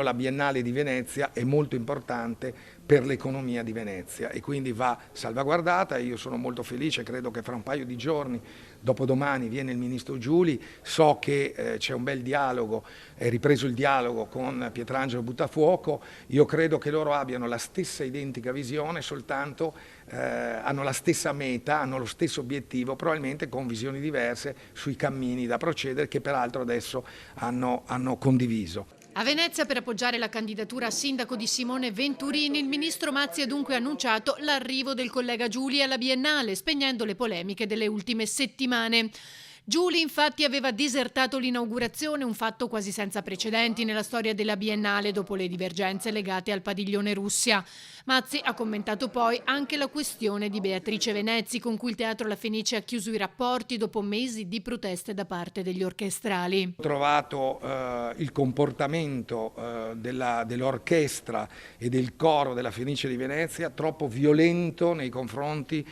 La Biennale di Venezia è molto importante per l'economia di Venezia e quindi va salvaguardata. Io sono molto felice, credo che fra un paio di giorni, dopodomani, viene il Ministro Giuli, so che c'è un bel dialogo, è ripreso il dialogo con Pietrangelo Buttafuoco. Io credo che loro abbiano la stessa identica visione, soltanto hanno la stessa meta, hanno lo stesso obiettivo, probabilmente con visioni diverse sui cammini da procedere che peraltro adesso hanno condiviso. A Venezia, per appoggiare la candidatura a sindaco di Simone Venturini, il ministro Mazzi ha dunque annunciato l'arrivo del collega Giuli alla Biennale, spegnendo le polemiche delle ultime settimane. Giuli infatti aveva disertato l'inaugurazione, un fatto quasi senza precedenti nella storia della Biennale dopo le divergenze legate al padiglione Russia. Mazzi ha commentato poi anche la questione di Beatrice Venezzi, con cui il Teatro La Fenice ha chiuso i rapporti dopo mesi di proteste da parte degli orchestrali. Ho trovato il comportamento dell'orchestra e del coro della Fenice di Venezia troppo violento nei confronti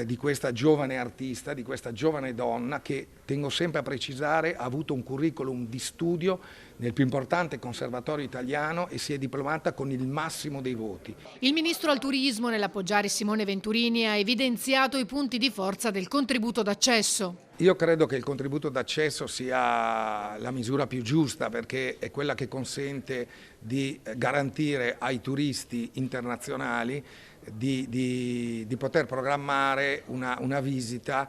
di questa giovane artista, di questa giovane donna che, tengo sempre a precisare, ha avuto un curriculum di studio nel più importante conservatorio italiano e si è diplomata con il massimo dei voti. Il ministro al turismo, nell'appoggiare Simone Venturini, ha evidenziato i punti di forza del contributo d'accesso. Io credo che il contributo d'accesso sia la misura più giusta, perché è quella che consente di garantire ai turisti internazionali di poter programmare una visita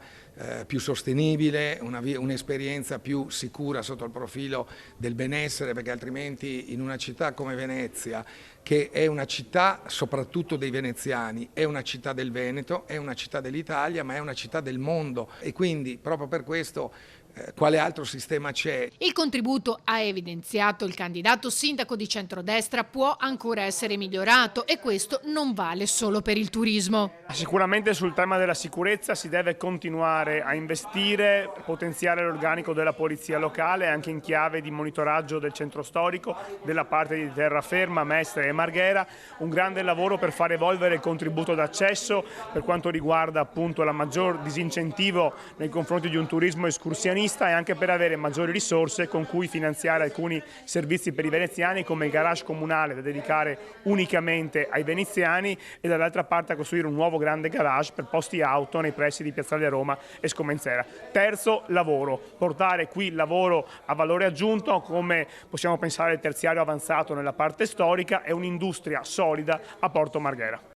più sostenibile, un'esperienza più sicura sotto il profilo del benessere, perché altrimenti in una città come Venezia, che è una città soprattutto dei veneziani, è una città del Veneto, è una città dell'Italia, ma è una città del mondo e quindi proprio per questo quale altro sistema c'è? Il contributo, ha evidenziato il candidato sindaco di centrodestra, può ancora essere migliorato e questo non vale solo per il turismo. Sicuramente sul tema della sicurezza si deve continuare a investire, potenziare l'organico della polizia locale anche in chiave di monitoraggio del centro storico, della parte di Terraferma, Mestre e Marghera, un grande lavoro per far evolvere il contributo d'accesso per quanto riguarda appunto la maggior disincentivo nei confronti di un turismo escursionista e anche per avere maggiori risorse con cui finanziare alcuni servizi per i veneziani come il garage comunale da dedicare unicamente ai veneziani e dall'altra parte a costruire un nuovo grande garage per posti auto nei pressi di Piazzale Roma e Scomenzera. Terzo, lavoro, portare qui il lavoro a valore aggiunto, come possiamo pensare il terziario avanzato nella parte storica, e un'industria solida a Porto Marghera.